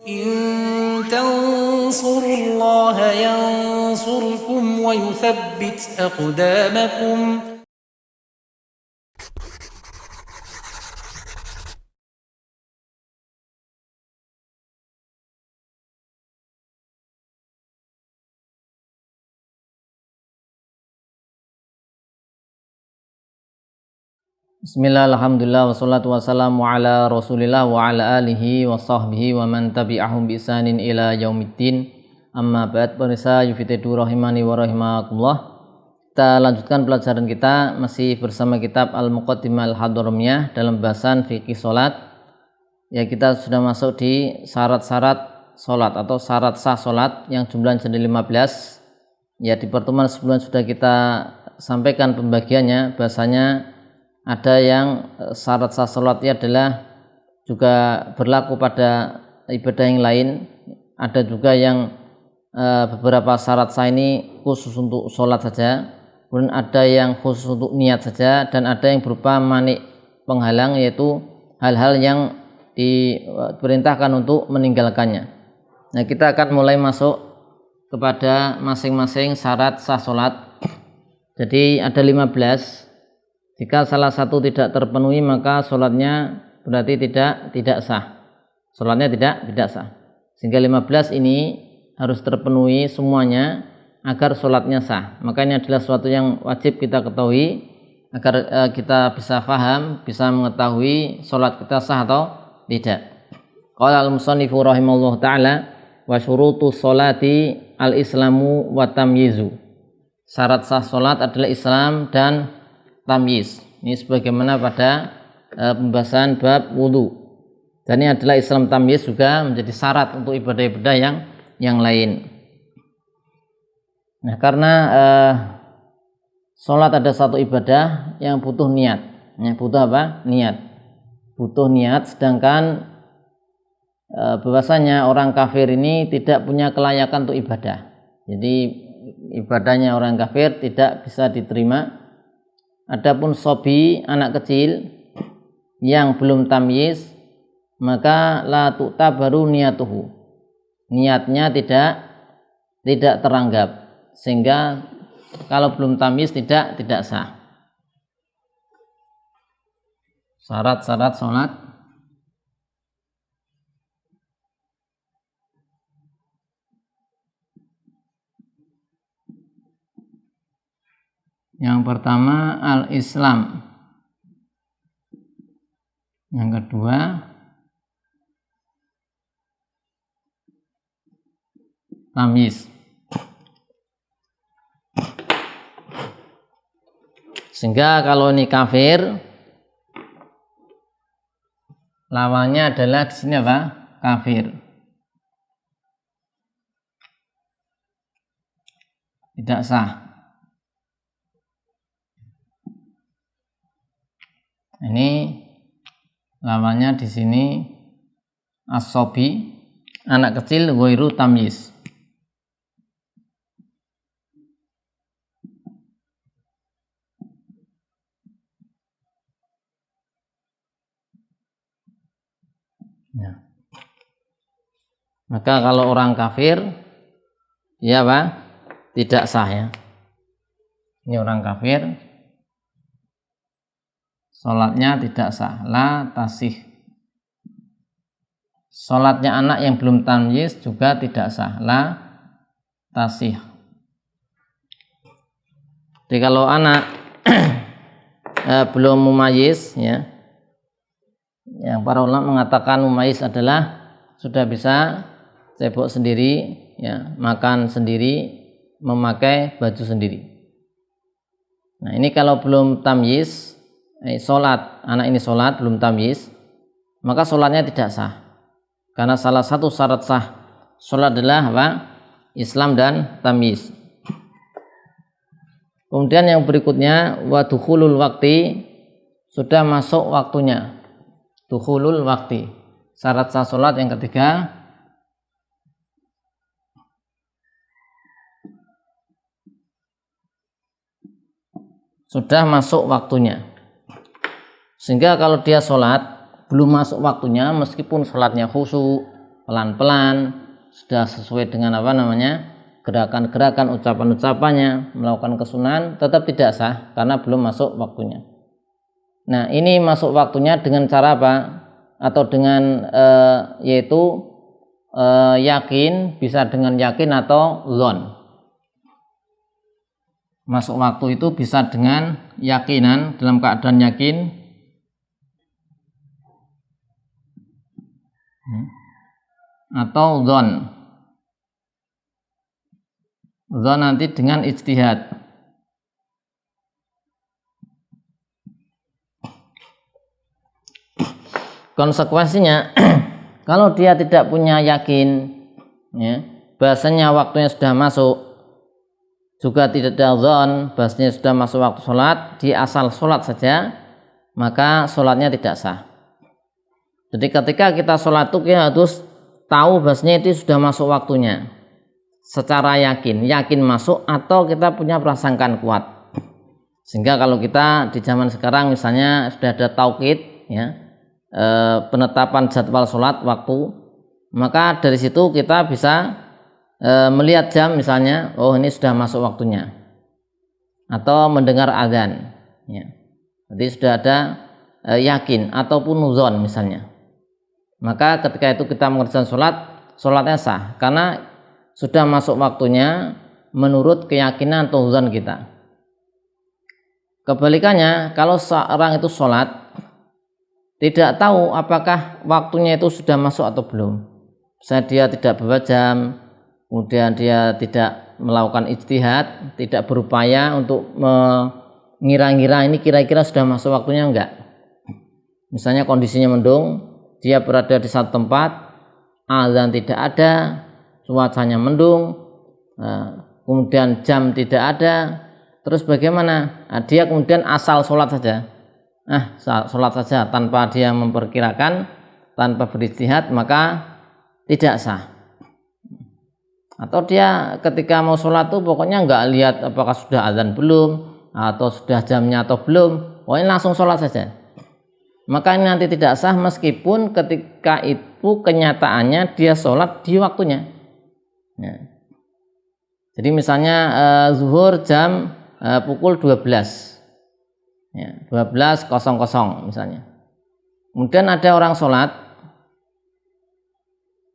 إن تنصروا الله ينصركم ويثبت أقدامكم. Bismillah, alhamdulillah, wassalatu wassalamu ala rasulillah wa ala alihi wa sahbihi wa man tabi'ahum bi ihsanin ila yaumiddin. Amma ba'd, pemirsa Yufitedu rahimani wa rahimakumullah. Kita lanjutkan pelajaran kita masih bersama kitab Al-Muqaddimah Al-Hadramiyah dalam bahasan fikih salat. Ya, kita sudah masuk di syarat-syarat salat atau syarat sah salat yang jumlahnya jadi 15. Ya, di pertemuan sebelumnya sudah kita sampaikan pembagiannya, bahasanya ada yang syarat sah salatnya adalah juga berlaku pada ibadah yang lain. Ada juga yang beberapa syarat sah ini khusus untuk salat saja, kemudian ada yang khusus untuk niat saja, dan ada yang berupa manik penghalang, yaitu hal-hal yang diperintahkan untuk meninggalkannya. Nah, kita akan mulai masuk kepada masing-masing syarat sah salat. Jadi ada 15. Jika salah satu tidak terpenuhi maka sholatnya berarti tidak sah. Sholatnya tidak sah. Sehingga 15 ini harus terpenuhi semuanya agar sholatnya sah. Maka ini adalah suatu yang wajib kita ketahui agar kita bisa paham, bisa mengetahui sholat kita sah atau tidak. Qala al-musannifu rahimahullah ta'ala wa syurutu sholati al-islamu wa tamyizu. Syarat sah sholat adalah Islam dan tamyiz. Ini sebagaimana pada pembahasan bab wudu. Dan ini adalah Islam tamyiz juga menjadi syarat untuk ibadah-ibadah yang lain. Nah, karena sholat ada satu ibadah yang butuh niat. Ya, butuh apa? Niat. Butuh niat, sedangkan bahwasanya orang kafir ini tidak punya kelayakan untuk ibadah. Jadi ibadahnya orang kafir tidak bisa diterima. Adapun sobi, anak kecil yang belum tamyiz, maka la tu'tabaru niyatuhu. Niatnya tidak teranggap, sehingga kalau belum tamyiz tidak sah. Syarat-syarat sholat. Yang pertama al-Islam. Yang kedua tamyiz. Sehingga kalau ini kafir, lawannya adalah di sini apa? Kafir. Tidak sah. Ini lawannya di sini as-sobi, anak kecil, ghairu tamyiz. Ya. Maka kalau orang kafir, ya apa? Tidak sah ya. Ini orang kafir, sholatnya tidak sah, la tasih. Sholatnya anak yang belum tamyiz juga tidak sah, la tasih. Jadi kalau anak belum mumayyiz, ya, yang para ulama mengatakan mumayyiz adalah sudah bisa cebok sendiri, ya, makan sendiri, memakai baju sendiri. Nah, ini kalau belum tamyiz, sholat, anak ini sholat belum tamyiz, maka sholatnya tidak sah, karena salah satu syarat sah sholat adalah apa? Islam dan tamyiz. Kemudian yang berikutnya wa dukhulul wakti, sudah masuk waktunya. Dukhulul wakti, syarat sah sholat yang ketiga sudah masuk waktunya. Sehingga kalau dia sholat belum masuk waktunya, meskipun sholatnya khusyuk, pelan-pelan, sudah sesuai dengan gerakan-gerakan, ucapan-ucapannya, melakukan kesunahan, tetap tidak sah karena belum masuk waktunya. Nah, ini masuk waktunya dengan cara apa? Atau dengan yaitu yakin, bisa dengan yakin atau dzon. Masuk waktu itu bisa dengan yakinan, dalam keadaan yakin, atau dzon. Dzon nanti dengan ijtihad. Konsekuensinya kalau dia tidak punya yakin, ya, bahasanya waktunya sudah masuk, juga tidak ada dzon, bahasanya sudah masuk waktu sholat, dia asal sholat saja, maka sholatnya tidak sah. Jadi ketika kita sholat itu kita harus tahu bahasanya itu sudah masuk waktunya secara yakin masuk, atau kita punya prasangkaan kuat. Sehingga kalau kita di zaman sekarang misalnya sudah ada tauqid, ya, penetapan jadwal sholat waktu, maka dari situ kita bisa melihat jam misalnya, oh ini sudah masuk waktunya, atau mendengar azan, ya. Jadi sudah ada yakin ataupun nuzon misalnya, maka ketika itu kita mengerjakan sholatnya sah karena sudah masuk waktunya menurut keyakinan atau nuzon kita. Kebalikannya, kalau seorang itu sholat tidak tahu apakah waktunya itu sudah masuk atau belum, misalnya dia tidak bawa jam, kemudian dia tidak melakukan ijtihad, tidak berupaya untuk mengira-ngira ini kira-kira sudah masuk waktunya enggak. Misalnya kondisinya mendung, dia berada di satu tempat, azan tidak ada, cuacanya mendung, kemudian jam tidak ada, terus bagaimana? Nah, dia kemudian asal sholat saja. Sholat saja tanpa dia memperkirakan, tanpa berijtihad, maka tidak sah. Atau dia ketika mau sholat tuh pokoknya nggak lihat apakah sudah azan belum, atau sudah jamnya atau belum, pokoknya langsung sholat saja, maka ini nanti tidak sah meskipun ketika itu kenyataannya dia sholat di waktunya, ya. Jadi misalnya zuhur jam pukul 12, ya, 12.00 misalnya, kemudian ada orang sholat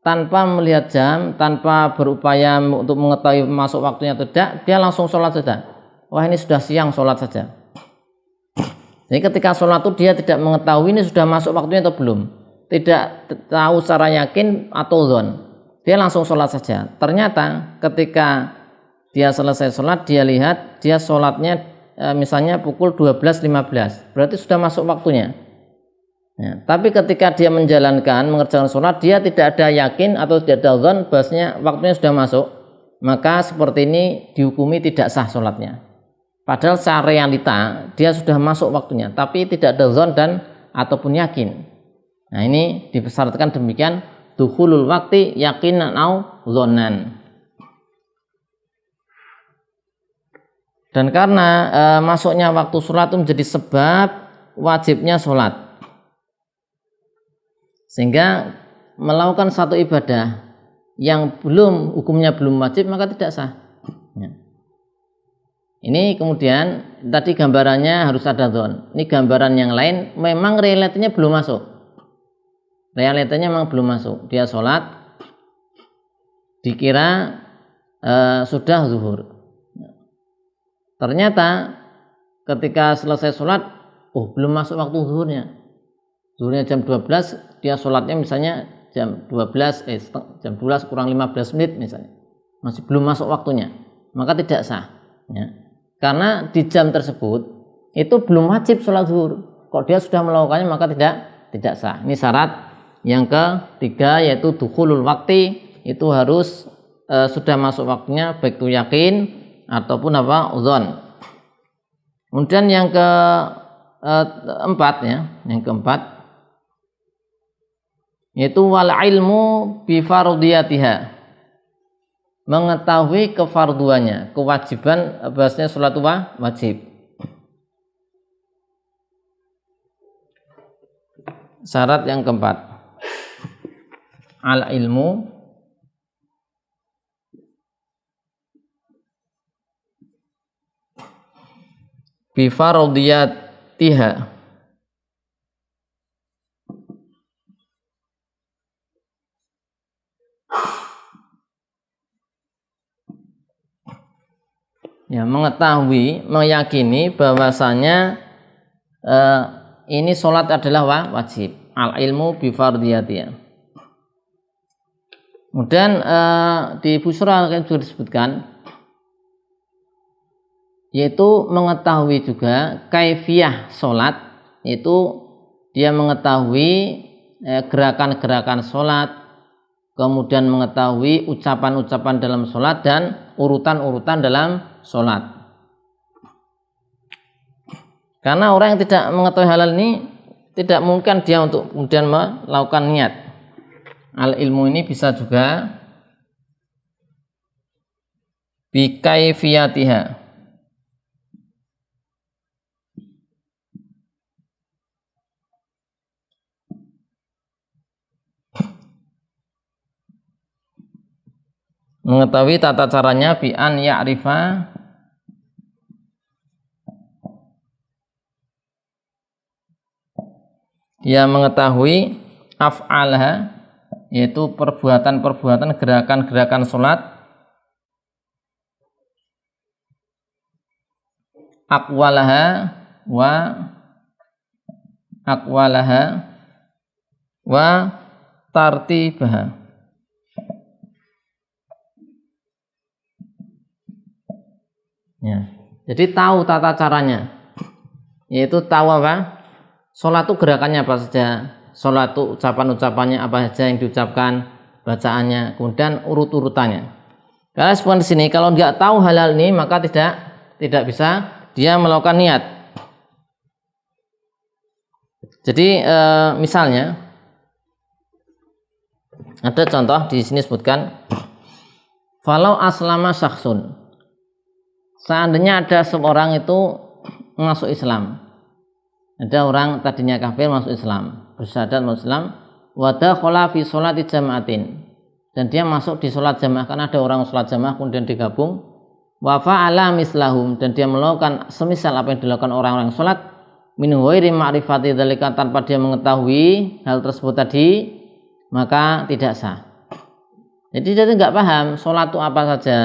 tanpa melihat jam, tanpa berupaya untuk mengetahui masuk waktunya atau tidak, dia langsung sholat saja. Wah, ini sudah siang, sholat saja. Jadi ketika sholat itu dia tidak mengetahui ini sudah masuk waktunya atau belum, tidak tahu secara yakin atau dzon, dia langsung sholat saja. Ternyata ketika dia selesai sholat, dia lihat dia sholatnya misalnya pukul 12.15, berarti sudah masuk waktunya, ya. Tapi ketika dia mengerjakan sholat, dia tidak ada yakin atau tidak ada dzon bahwasanya waktunya sudah masuk, maka seperti ini dihukumi tidak sah sholatnya. Padahal secara realita dia sudah masuk waktunya, tapi tidak ada dzon dan ataupun yakin. Nah, ini dipersyaratkan demikian, dukhulul wakti yakinan au dzonan. Dan karena masuknya waktu sholat itu menjadi sebab wajibnya sholat, sehingga melakukan satu ibadah yang hukumnya belum wajib maka tidak sah, ya. Ini kemudian tadi gambarannya harus ada dzon. Ini gambaran yang lain, memang realitanya belum masuk. Realitanya memang belum masuk. Dia sholat dikira sudah zuhur. Ternyata ketika selesai sholat, belum masuk waktu zuhurnya. Zuhurnya jam 12, dia sholatnya misalnya jam 12 kurang 15 menit misalnya, masih belum masuk waktunya, maka tidak sah, ya. Karena di jam tersebut itu belum wajib sholat zuhur. Kalau dia sudah melakukannya maka tidak sah. Ini syarat yang ketiga, yaitu dukhulul wakti, itu harus sudah masuk waktunya, baik itu yakin ataupun dzon. Kemudian yang keempat, yaitu wal ilmu bi fardiyatiha, mengetahui kefarduannya, kewajiban bahasanya sholat wajib. Syarat yang keempat, al ilmu bi fardiyatiha. Ya, mengetahui, meyakini bahwasanya ini sholat adalah wajib. Al ilmu bi fardiyatiha. Kemudian di Busra juga disebutkan, yaitu mengetahui juga kaifiyah sholat, yaitu dia mengetahui gerakan-gerakan sholat, kemudian mengetahui ucapan-ucapan dalam sholat dan urutan-urutan dalam sholat. Karena orang yang tidak mengetahui halal ini tidak mungkin dia untuk kemudian melakukan niat. Al ilmu ini bisa juga bi kaifiyatiha. Mengetahui tata caranya bi an ya'rifa dia mengetahui af'alaha, yaitu perbuatan-perbuatan, gerakan-gerakan sholat, aqwalaha wa tartibaha. Ya, jadi tahu tata caranya, yaitu tahu apa? Sholat itu gerakannya apa saja, sholat itu ucapan-ucapannya apa saja yang diucapkan, bacaannya, kemudian urut-urutannya. Karena sebenarnya di sini kalau nggak tahu halal ini maka tidak bisa dia melakukan niat. Jadi misalnya ada contoh di sini sebutkan, falau aslama syakhsun, seandainya ada seorang itu masuk Islam. Ada orang tadinya kafir masuk Islam, bersyahadat masuk Islam, wa dakhala fi sholati jama'atin, dan dia masuk di sholat jamaah, karena ada orang sholat jamaah kemudian digabung, wa fa'ala mislahum, dan dia melakukan semisal apa yang dilakukan orang-orang sholat, min ghairi ma'rifati dzalika, tanpa dia mengetahui hal tersebut tadi, maka tidak sah. Jadi dia tidak paham sholat itu apa saja,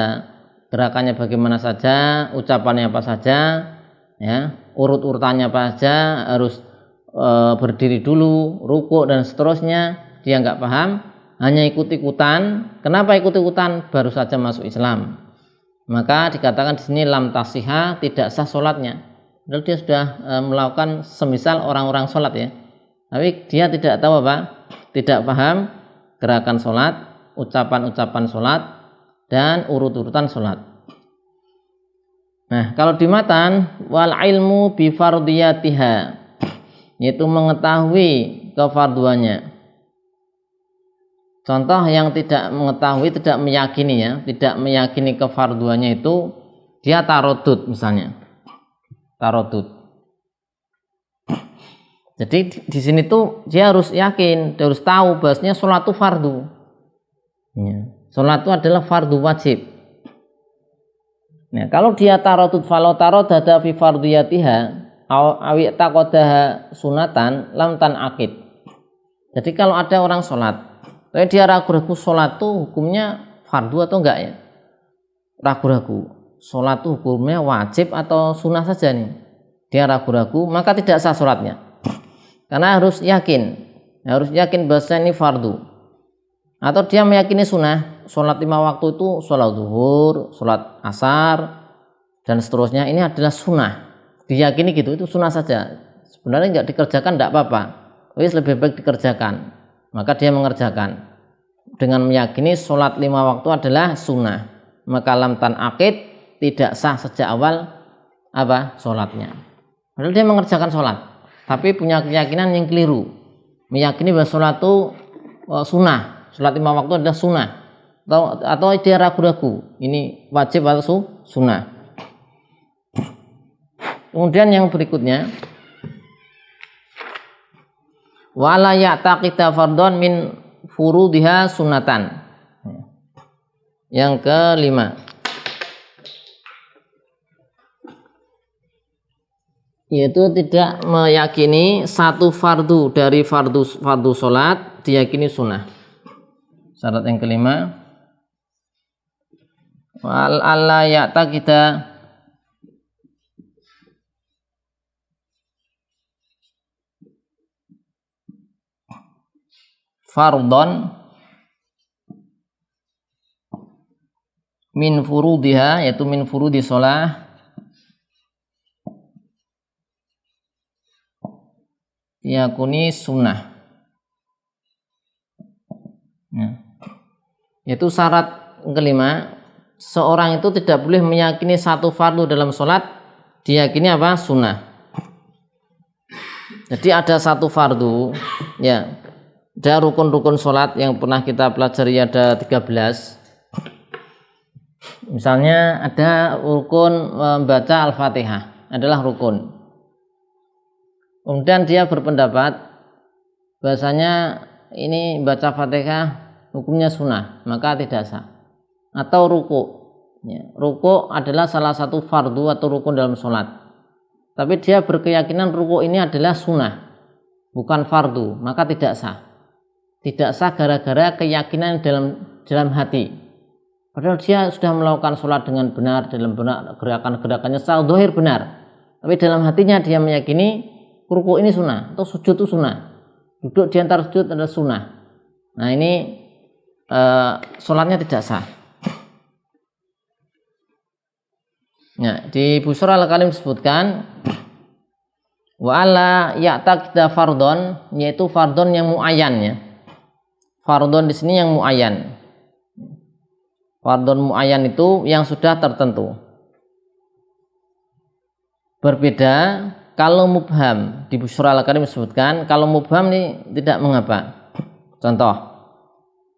gerakannya bagaimana saja, ucapannya apa saja, ya, urut-urutannya apa saja, harus berdiri dulu, rukuk dan seterusnya, dia nggak paham, hanya ikut-ikutan. Kenapa ikut-ikutan? Baru saja masuk Islam, maka dikatakan di sini lam tasihah, tidak sah sholatnya. Lalu dia sudah melakukan semisal orang-orang sholat, ya, tapi dia tidak tahu apa, tidak paham gerakan sholat, ucapan-ucapan sholat dan urut-urutan sholat. Nah, kalau di matan wal ilmu bi fardiyatiha, yaitu mengetahui kefarduannya. Contoh yang tidak mengetahui, tidak meyakini, ya, tidak meyakini kefarduannya itu dia tarodud, misalnya tarodud. Jadi di sini tuh dia harus yakin, dia harus tahu bahwasanya sholat itu fardu. Ya, sholat itu adalah fardu wajib. Nah, kalau dia tarodud, falau tarodada fi fardiyatiha awi taqodaha sunatan lam tan akid. Jadi kalau ada orang sholat, tapi dia ragu-ragu sholat itu hukumnya fardu atau enggak, ya, ragu-ragu sholat itu hukumnya wajib atau sunnah saja nih, dia ragu-ragu, maka tidak sah sholatnya. Karena harus yakin bahwa ini fardu. Atau dia meyakini sunnah, sholat 5 waktu itu sholat zuhur, sholat asar dan seterusnya, ini adalah sunnah, diyakini gitu, itu sunnah saja, sebenarnya nggak dikerjakan tidak apa-apa, lebih baik dikerjakan, maka dia mengerjakan dengan meyakini sholat 5 waktu adalah sunnah, maka lam tan akid, tidak sah sejak awal apa sholatnya. Padahal dia mengerjakan sholat, tapi punya keyakinan yang keliru, meyakini bahwa sholat itu sunnah, sholat 5 waktu adalah sunnah, atau dia ragu-ragu ini wajib atau sunnah. Kemudian yang berikutnya, wala ya'taqida fardhon min furudiha sunatan. Yang kelima, yaitu tidak meyakini satu fardu dari fardu sholat diyakini sunnah. Syarat yang kelima, wal alla ya'taqida fardhon min furudiha, yaitu min furudi sholah, yakuni sunnah. Yaitu syarat kelima, seorang itu tidak boleh meyakini satu fardu dalam sholat diyakini apa? Sunnah. Jadi ada satu fardu, ya, ada rukun-rukun sholat yang pernah kita pelajari ada 13. Misalnya ada rukun membaca Al-Fatihah adalah rukun. Kemudian dia berpendapat bahasanya ini baca Fatihah hukumnya sunnah, maka tidak sah. Atau ruku, ya, ruku adalah salah satu fardu atau rukun dalam sholat, tapi dia berkeyakinan ruku ini adalah sunnah, bukan fardu, maka tidak sah. Tidak sah gara-gara keyakinan dalam hati. Padahal dia sudah melakukan sholat dengan benar, dalam benar gerakan-gerakannya secara zahir benar, tapi dalam hatinya dia meyakini ruku ini sunnah atau sujud itu sunnah, duduk di antara sujud adalah sunnah. Nah ini sholatnya tidak sah. Nah, di Busra Al-Kalim disebutkan wa alla ya'taqida fardhon, yaitu fardhon yang muayyan, ya. Fardhon di sini yang muayyan. Fardhon muayyan itu yang sudah tertentu. Berbeda kalau mubham, di Busra Al-Karim disebutkan kalau mubham ini tidak mengapa. Contoh,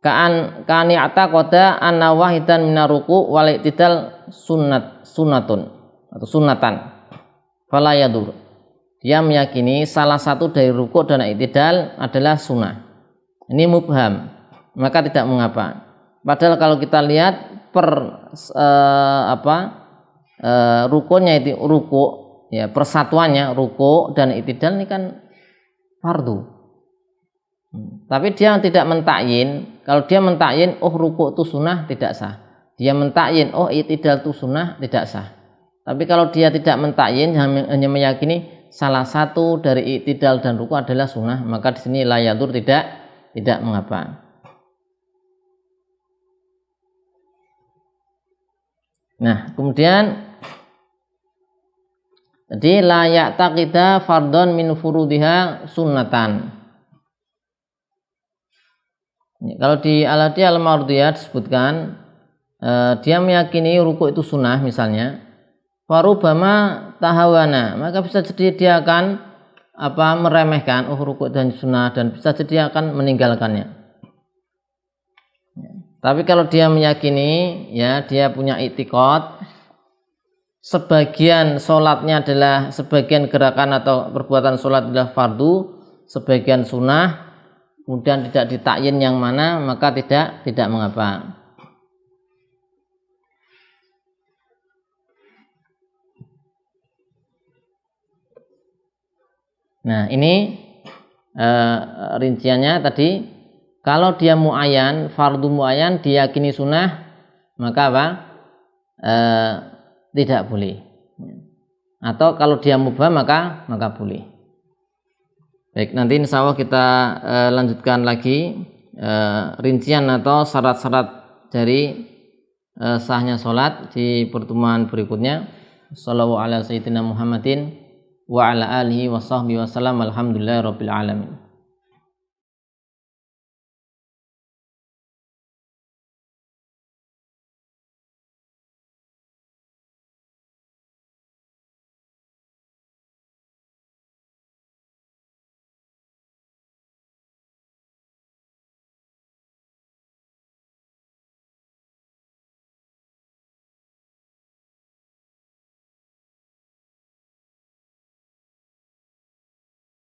ka'ani ataqada anna wahidan minaruku wal i'tidal sunnatun atau sunnatan fala yadur. Dia meyakini salah satu dari ruku dan i'tidal adalah sunnah. Ini mubham, maka tidak mengapa. Padahal kalau kita lihat rukunnya itu ruku, ya, persatuannya ruku dan i'tidal ini kan fardu. Tapi dia tidak mentakyin. Kalau dia mentakyin, oh ruku itu sunnah, tidak sah. Dia mentakyin, oh i'tidal itu sunnah, tidak sah. Tapi kalau dia tidak mentakyin, hanya meyakini salah satu dari i'tidal dan ruku adalah sunnah, maka di sini la yadur, tidak mengapa. Nah, kemudian jadi la ya'taqida fardhon min furudiha sunnatan. Kalau di Al-Hadiyah Al-Mardiyah disebutkan dia meyakini ruku itu sunnah misalnya, farubama tahawana, maka bisa jadi dia akan meremehkan ruku dan sunnah, dan bisa jadi dia akan meninggalkannya. Tapi kalau dia meyakini, ya, dia punya i'tiqad sebagian sholatnya adalah, sebagian gerakan atau perbuatan sholat adalah fardu, sebagian sunnah, kemudian tidak ditakyin yang mana, maka tidak mengapa. Nah ini rinciannya tadi. Kalau dia muayyan, fardu muayyan diyakini sunnah, maka tidak boleh. Atau kalau dia mubham maka boleh. Baik, nanti insya Allah kita lanjutkan lagi rincian atau syarat-syarat dari sahnya sholat di pertemuan berikutnya. Sallallahu ala sayyidina Muhammadin wa ala alihi wa sahbihi wa sallam. Alhamdulillahirabbil alamin.